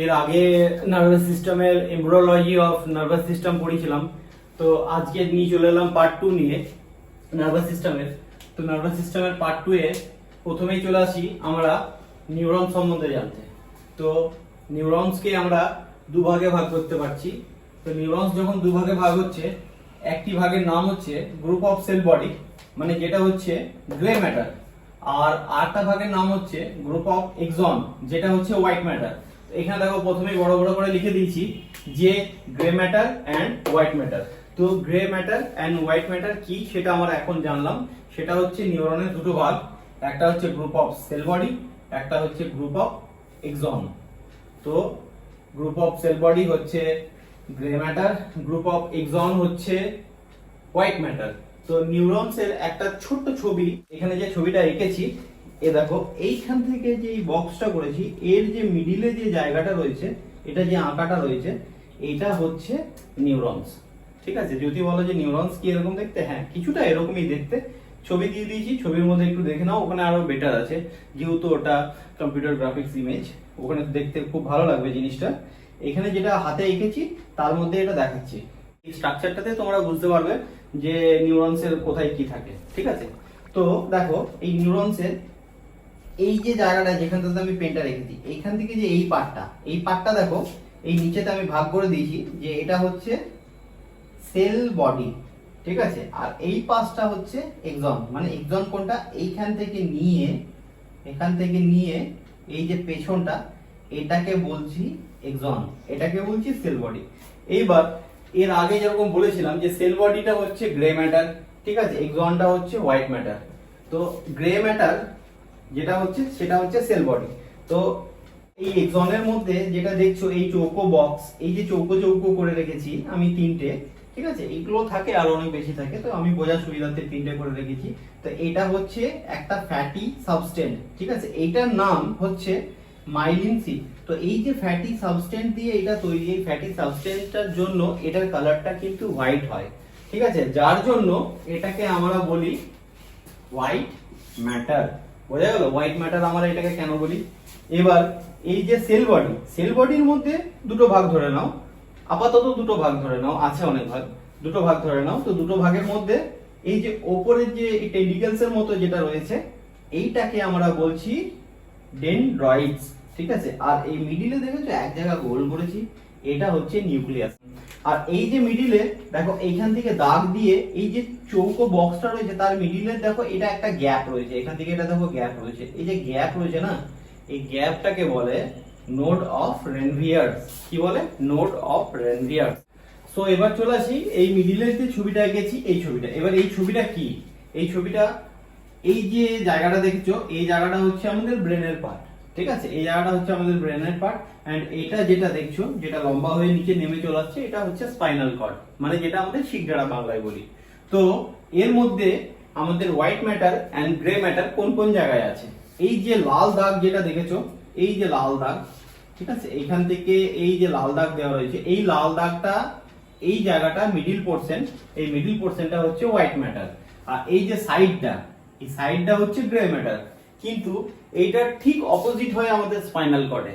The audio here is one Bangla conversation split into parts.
এর আগে নার্ভাস সিস্টেমের এমব্রিওলজি অফ নার্ভাস সিস্টেম পড়েছিলাম। তো আজকে নিয়ে চলে এলাম পার্ট 2 নিয়ে নার্ভাস সিস্টেমের। তো নার্ভাস সিস্টেমের পার্ট 2 এ প্রথমেই চলে আসি আমরা নিউরন সম্বন্ধে জানতে। তো নিউরনসকে আমরা দুভাগে ভাগ করতে পারছি। তো নিউরনস যখন দুভাগে ভাগ হচ্ছে, একটি ভাগের নাম হচ্ছে গ্রুপ অফ সেল বডি, মানে যেটা হচ্ছে গ্রে ম্যাটার, আর আরেকটা ভাগের নাম হচ্ছে গ্রুপ অফ এক্সন, যেটা হচ্ছে হোয়াইট ম্যাটার। এখানে দেখো প্রথমেই বড় বড় করে লিখে দিয়েছি যে grey matter and white matter. তো grey matter and white matter কি সেটা আমরা এখন জানলাম। সেটা হচ্ছে নিউরনের দুটো ভাগ, একটা হচ্ছে গ্রুপ অফ সেল বডি, একটা হচ্ছে গ্রুপ অফ এক্সন। তো গ্রুপ অফ সেল বডি হচ্ছে grey matter, group of axon হচ্ছে হোয়াইট ম্যাটার। তো নিউরনসের একটা ছোট্ট ছবি, এখানে যে ছবিটা এঁকেছি, এ দেখো এইখান থেকে যে এই বক্সটা করেছি, এর যে মিডিলে যে জায়গাটা রয়েছে, এটা যে আঁকাটা রয়েছে, এটা হচ্ছে নিউরনস। ঠিক আছে, যদি বলো যে নিউরনস কি এরকম দেখতে, হ্যাঁ কিছুটা এরকমই দেখতে। ছবি দিয়ে দিয়েছি, ছবির মধ্যে একটু দেখে নাও, ওখানে আরো বেটার আছে, যেহেতু ওটা কম্পিউটার গ্রাফিক্স ইমেজ, ওখানে দেখতে খুব ভালো লাগবে জিনিসটা। এখানে যেটা হাতে এঁকেছি তার মধ্যে এটা দেখাচ্ছি। এই স্ট্রাকচারটাতে তোমরা বুঝতে পারবে যে নিউরনসের কোথায় কি থাকে। ঠিক আছে, তো দেখো এই নিউরনসের এই যে জায়গাটা যেখানটাতে আমি পেনটা রেখেছি, এইখান থেকে যে এই পার্টটা দেখো, এই নিচেতে আমি ভাগ করে দিয়েছি যে এটা হচ্ছে সেল বডি। ঠিক আছে, আর এই পাশটা হচ্ছে এক্সন। মানে এক্সন কোনটা, এইখান থেকে নিয়ে এখান থেকে নিয়ে এই যে পেছনটা, এটাকে বলছি এক্সন, এটাকে বলছি সেল বডি। এইবার এর আগে যেরকম বলেছিলাম যে সেল বডিটা হচ্ছে গ্রে ম্যাটার, ঠিক আছে, এক্সনটা হচ্ছে হোয়াইট ম্যাটার। তো গ্রে ম্যাটার যেটা হচ্ছে সেটা হচ্ছে সেল বডি। তো এই এক্সনের মধ্যে যেটা দেখছো এই চৌকো বক্স, এই যে চৌকো চৌকো করে রেখেছি আমি তিনটে, ঠিক আছে, এইগুলো থাকে আর অনেক বেশি থাকে, তো আমি বোঝার সুবিধার্থে তিনটে করে রেখেছি। তো এটা হচ্ছে একটা ফ্যাটি সাবস্টেন্স, ঠিক আছে, এইটার নাম হচ্ছে মাইলিন সি। তো এই যে ফ্যাটি সাবস্টেন্স দিয়ে এটা তৈরি, এই ফ্যাটি সাবস্টেন্সটার জন্য এটার কালারটা কিন্তু হোয়াইট হয়। ঠিক আছে, যার জন্য এটাকে আমরা বলি হোয়াইট ম্যাটার। বোঝা গেল হোয়াইট ম্যাটার আমরা এটাকে কেন বলি। এবার এই যে সেল বডির মধ্যে দুটো ভাগ ধরে নাও, আপাতত দুটো ভাগ ধরে নাও, আছে অনেক ভাগ, দুটো ভাগ ধরে নাও। তো দুটো ভাগের মধ্যে এই যে ওপরের যে টেন্ডিকলস এর মতো যেটা রয়েছে, এইটাকে আমরা বলছি ডেনড্রয়েডস। ঠিক আছে, আর এই মিডিলে দেখেছো এক জায়গা গোল করেছি, এটা হচ্ছে নিউক্লিয়াস। আর এই যে মিডিলে দেখো এইখান থেকে দাগ দিয়ে এই যে চৌকো বক্সটা রয়েছে তার মিডিলে দেখো এটা একটা গ্যাপ রয়েছে, এখান থেকে এটা দেখো গ্যাপ রয়েছে, এই যে গ্যাপ রয়েছে না, এই গ্যাপটাকে বলে নোড অফ রেনভিয়ার্স। কি বলে? Node of রেনভিয়ার্স। সো এবার চলে আসি এই মিডিলের যে ছবিটা এঁকেছি, এই ছবিটা। এবার এই ছবিটা কি? এই ছবিটা, এই যে জায়গাটা দেখছো, এই জায়গাটা হচ্ছে আমাদের ব্রেনের পার্ট। ঠিক আছে, এই জায়গাটা হচ্ছে আমাদের ব্রেনের পার্ট, এন্ড এটা যেটা দেখছো, যেটা লম্বা হয়ে নিচে নেমে চলে আসছে, এটা হচ্ছে স্পাইনাল কর্ড, মানে যেটা আমাদের শিরদাঁড়া বাংলায় বলি। তো এর মধ্যে আমাদের white matter and grey matter কোন কোন জায়গায় আছে? এই যে লাল দাগ যেটা দেখেছো, এই যে লাল দাগ, ঠিক আছে, এইখান থেকে এই যে লাল দাগ দেওয়া রয়েছে, এই লাল দাগটা, এই জায়গাটা মিডিল পোরশন, এই মিডিল পোরশনটা হচ্ছে হোয়াইট ম্যাটার। আর এই যে সাইডটা, এই সাইডটা হচ্ছে গ্রে ম্যাটার। কিন্তু এইটা ঠিক অপোজিট হয় আমাদের স্পাইনাল কর্ডে।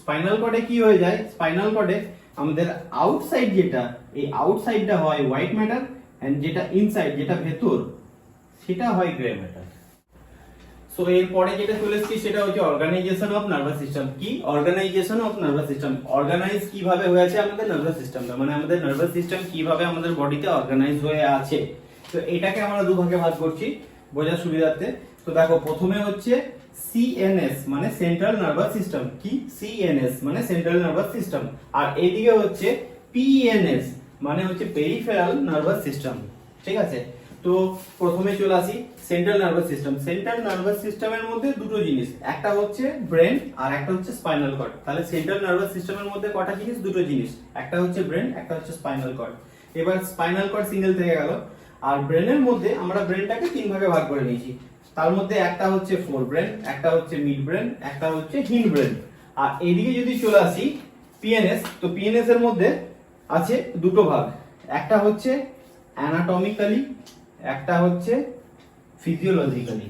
স্পাইনাল কর্ডে কি হয়ে যায়? স্পাইনাল কর্ডে আমাদের আউটসাইড যেটা, এই আউটসাইডটা হয় হোয়াইট ম্যাটার, এন্ড যেটা ইনসাইড, যেটা ভেতর, সেটা হয় গ্রে ম্যাটার। সো এরপরে যেটা চলে এসেছি সেটা হচ্ছে অর্গানাইজেশন অফ নার্ভাস সিস্টেম। কি? Organisation of nervous system. Organise কিভাবে হয়েছে আমাদের নার্ভাস সিস্টেমটা, মানে আমাদের নার্ভাস সিস্টেম কিভাবে আমাদের বডিতে অর্গানাইজ হয়ে আছে। তো এটাকে আমরা দুভাগে ভাগ করছি বোঝার সুবিধার্থে। তো দেখো প্রথমে হচ্ছে সিএনএস মানে সেন্ট্রাল নার্ভাস সিস্টেম। কি? সিএনএস মানে সেন্ট্রাল নার্ভাস সিস্টেম। আর এইদিকে হচ্ছে পিএনএস মানে হচ্ছে পেরিফেরাল নার্ভাস সিস্টেম। ঠিক আছে, তো প্রথমে চলে আসি central nervous system. Central nervous সিস্টেমের মধ্যে দুটো জিনিস, একটা হচ্ছে ব্রেন আর একটা হচ্ছে স্পাইনাল কর্ড। তাহলে সেন্ট্রাল নার্ভাস সিস্টেমের মধ্যে কটা জিনিস? দুটো জিনিস, একটা হচ্ছে ব্রেন, একটা হচ্ছে স্পাইনাল কর্ড। এবার স্পাইনাল কর্ড সিঙ্গেল থেকে গেল। আর ব্রেনের মধ্যে আমরা ব্রেনটাকে তিন ভাগে ভাগ করে নিয়েছি। তার মধ্যে একটা হচ্ছে ফোর ব্রেন, একটা হচ্ছে মিড ব্রেন, একটা হচ্ছে হিন্ড ব্রেন। আর এইদিকে যদি চলে আসি পিএনএস, তো পিএনএস এর মধ্যে আছে দুটো ভাগ, একটা হচ্ছে অ্যানাটমিক্যালি, একটা হচ্ছে ফিজিওলজিক্যালি।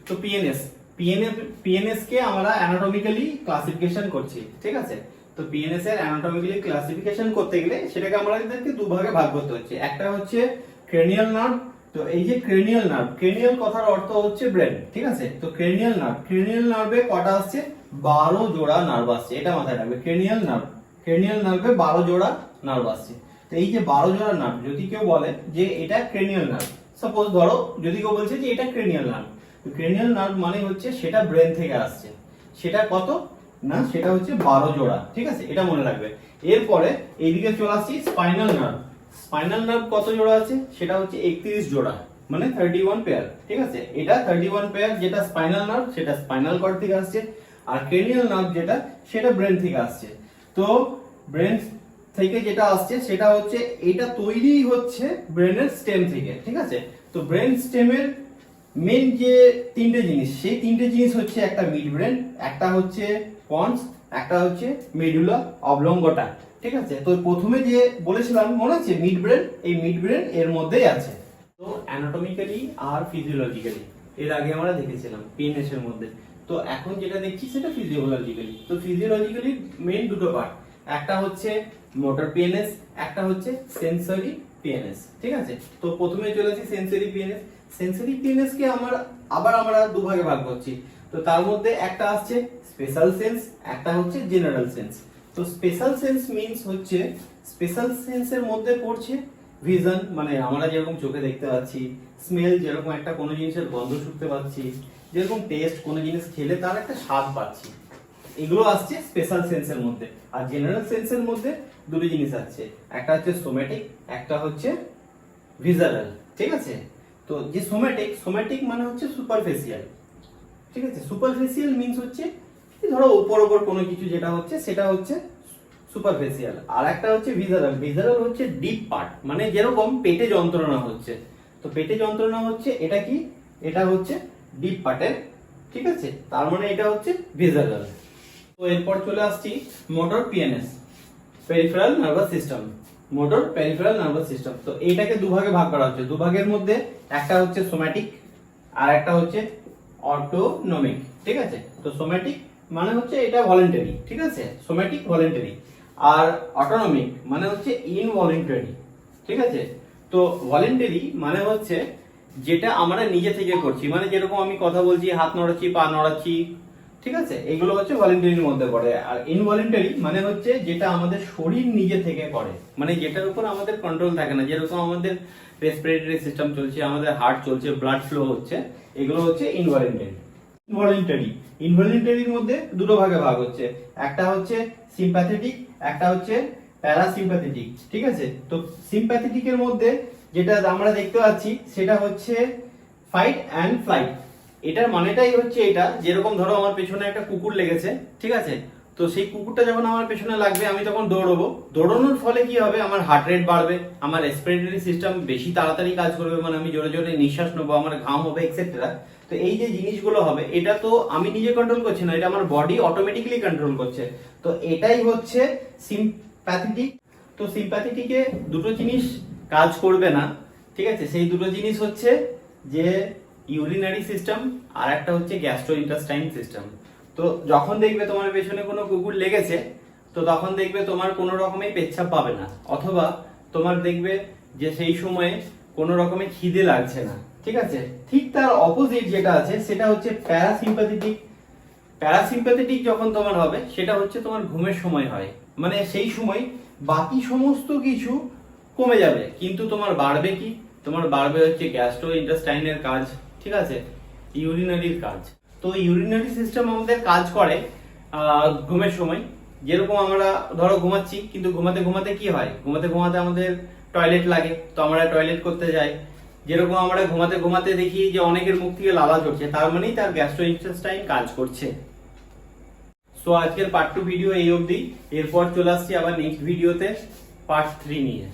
তো পিএনএস পিএনএস কে আমরা অ্যানাটমিক্যালি ক্লাসিফিকেশন করছি, ঠিক আছে। তো পিএনএস এর অ্যানাটমিক্যালি ক্লাসিফিকেশন করতে গেলে সেটাকে আমাদেরকে দুভাগে ভাগ করতে হচ্ছে। একটা হচ্ছে ক্রেনিয়াল নার্ভ। তো এই যে ক্রেনিয়াল নার্ভ, ক্রেনিয়াল কথার অর্থ হচ্ছে ব্রেন, ঠিক আছে। তো ক্রেনিয়াল নার্ভে কটা আসছে? 12 জোড়া নার্ভ আসছে, এটা মাথায় রাখবে। ক্রেনিয়াল নার্ভে 12 জোড়া নার্ভ আসছে। তো এই যে 12 জোড়া নার্ভ, যদি কেউ বলে যে এটা ক্রেনিয়াল নার্ভ, সাপোজ ধরো যদি কেউ বলছে যে এটা ক্রেনিয়াল নার্ভ, তো ক্রেনিয়াল নার্ভ মানে হচ্ছে সেটা ব্রেন থেকে আসছে। সেটা কত না, সেটা হচ্ছে 12 জোড়া, ঠিক আছে, এটা মনে রাখবে। এরপরে এইদিকে চলে আসছি স্পাইনাল নার্ভ। স্পাইনাল নার্ভ কত জোড়া আছে? সেটা হচ্ছে 31 জোড়া, মানে 31 পেয়ার, ঠিক আছে। এটা 31 পেয়ার যেটা স্পাইনাল নার্ভ, সেটা স্পাইনাল কর্ড থেকে আসছে। আর ক্রেনিয়াল নার্ভ যেটা, সেটা ব্রেন থেকে আসছে। তো ব্রেন থেকে যেটা আসছে সেটা হচ্ছে, এটা তৈরি হচ্ছে ব্রেনের স্টেম থেকে, ঠিক আছে। তো ব্রেন স্টেমের মেন যে তিনটে জিনিস, সেই তিনটে জিনিস হচ্ছে একটা মিড ব্রেন, একটা হচ্ছে পন্স, একটা হচ্ছে মেডুলা অবলঙ্গটা, ঠিক আছে। তো প্রথমে যে বলেছিলাম মনে আছে মিড ব্রেন, এই মিড ব্রেন এর মধ্যেই আছে। তো অ্যানাটমিক্যালি আর ফিজিওলজিক্যালি এর আগে আমরা দেখেছিলাম পিএনএস এর মধ্যে। তো এখন যেটা দেখছি সেটা ফিজিওলজিক্যালি। তো ফিজিওলজিক্যালি মেন দুটো পার্ট, একটা হচ্ছে মোটর পিএনএস, একটা হচ্ছে সেন্সরি পিএনএস, ঠিক আছে। তো প্রথমে চলেছি সেন্সরি পিএনএস। সেন্সরি পিএনএস কে আমরা দুভাগে ভাগ করছি। তো তার মধ্যে একটা আসছে স্পেশাল সেন্স, একটা হচ্ছে জেনারেল সেন্স। তো স্পেশাল সেন্স মিন্স হচ্ছে, স্পেশাল সেন্সের মধ্যে পড়ছে ভিশন, মানে আমরা যেরকম চোখে দেখতে পাচ্ছি, স্মেল, যেরকম একটা কোনো জিনিসের গন্ধ শুকতে পাচ্ছি, যেরকম টেস্ট, কোনো জিনিস খেলে তার একটা স্বাদ পাচ্ছি, এগুলো আসছে স্পেশাল সেন্সের মধ্যে। আর জেনারেল সেন্সের মধ্যে দুটো জিনিস আছে, একটা হচ্ছে সোম্যাটিক, একটা হচ্ছে ভিজারাল, ঠিক আছে। তো যে সোম্যাটিক মানে হচ্ছে সুপারফিশিয়াল, ঠিক আছে। সুপারফিশিয়াল মিন্স হচ্ছে ধরো উপর কোনো কিছু যেটা হচ্ছে সেটা হচ্ছে সুপারফিশিয়াল। আর একটা হচ্ছে ভিজারাল হচ্ছে ডিপ পার্ট, মানে যেরকম পেটে যন্ত্রণা হচ্ছে, তো পেটে যন্ত্রণা হচ্ছে এটা কি, এটা হচ্ছে ডিপ পার্টের, ঠিক আছে, তার মানে এটা হচ্ছে ভিজারাল। তো এরপর চলে আসছি motor PNS, peripheral nervous system. Motor peripheral nervous system, তো এইটাকে দুভাগে ভাগ করা হচ্ছে। দুভাগের মধ্যে একটা হচ্ছে সোম্যাটিক আর একটা হচ্ছে অটোনমিক, ঠিক আছে। তো সোম্যাটিক মানে হচ্ছে এটা ভলেন্টারি, ঠিক আছে, সোম্যাটিক ভলেন্টারি। আর অটোনমিক মানে হচ্ছে ইনভলেন্টারি, ঠিক আছে। তো ভলেন্টারি মানে হচ্ছে যেটা আমরা নিজে থেকে করছি, মানে যেরকম আমি কথা বলছি, হাত নড়াচ্ছি, পা নড়াচ্ছি, ঠিক আছে, এগুলো হচ্ছে ভলেন্টারির মধ্যে পড়ে। আর ইনভলেন্টারি মানে হচ্ছে যেটা আমাদের শরীর নিজে থেকে করে, মানে যেটার উপর আমাদের কন্ট্রোল থাকে না, যেরকম আমাদের রেসপিরেটরি সিস্টেম চলছে, আমাদের হার্ট চলছে, ব্লাড ফ্লো হচ্ছে, এগুলো হচ্ছে ইনভলেন্টারির মধ্যে দুটো ভাগে ভাগ হচ্ছে, একটা হচ্ছে সিম্প্যাথেটিক, একটা হচ্ছে প্যারাসিম্প্যাথেটিক, ঠিক আছে। তো সিম্প্যাথেটিকের মধ্যে যেটা আমরা দেখতে পাচ্ছি সেটা হচ্ছে ফাইট অ্যান্ড ফ্লাইট। এটার মানেটাই হচ্ছে এটা, যেরকম ধরো আমার পেছনে একটা কুকুর লেগেছে, ঠিক আছে। তো সেই কুকুরটা যখন আমার পেছনে লাগবে আমি তখন দৌড়বো, দৌড়ানোর ফলে কি হবে, আমার হার্ট রেট বাড়বে, আমার রেসপিরেটরি সিস্টেম বেশি তাড়াতাড়ি কাজ করবে, মানে আমি জোরে জোরে নিঃশ্বাস নেবো, আমার ঘাম হবে, এক্সেট্রা। তো এই যে জিনিসগুলো হবে, এটা তো আমি নিজে কন্ট্রোল করছি না, এটা আমার বডি অটোমেটিক্যালি কন্ট্রোল করছে। তো এটাই হচ্ছে সিম্প্যাথেটিক। তো সিম্প্যাথেটিকে দুটো জিনিস কাজ করবে না, ঠিক আছে। সেই দুটো জিনিস হচ্ছে যে ইউরিনারি সিস্টেম আর একটা হচ্ছে গ্যাস্ট্রোইন্টেস্টাইন সিস্টেম। তো যখন দেখবে তোমার পেছনে কোনো কুকুর লেগেছে, তো তখন দেখবে তোমার কোনো রকমের পেচ্ছাপ পাবে না, অথবা তোমার দেখবে যে সেই সময়ে কোনো রকমের খিদে লাগছে না, ঠিক আছে। ঠিক তার অপোজিট যেটা আছে সেটা হচ্ছে প্যারাসিম্প্যাথেটিক যখন তোমার হবে সেটা হচ্ছে তোমার ঘুমের সময় হয়, মানে সেই সময় বাকি সমস্ত কিছু কমে যাবে, কিন্তু তোমার বাড়বে কি, তোমার বাড়বে হচ্ছে গ্যাস্ট্রোইন্টেস্টাইনের কাজ, ঠিক আছে, ইউরিনারির কাজ। তো ইউরিনারি সিস্টেম আমাদের কাজ করে ঘুমের সময়, যেরকম আমরা ধরো ঘুমাচ্ছি, কিন্তু ঘুমাতে ঘুমাতে কি হয়, ঘুমাতে ঘুমাতে আমাদের টয়লেট লাগে, তো আমরা টয়লেট করতে যাই, যেরকম আমরা ঘুমাতে ঘুমাতে দেখি যে অনেকের মুখ থেকে লালা ঝরছে, তার মানেই তার গ্যাস্ট্রোইন্টেস্টাইন কাজ করছে। সো আজকের পার্ট 2 ভিডিও এই অবধি, এরপর চলে আসছি আবার নেক্সট ভিডিওতে পার্ট 3 নিয়ে।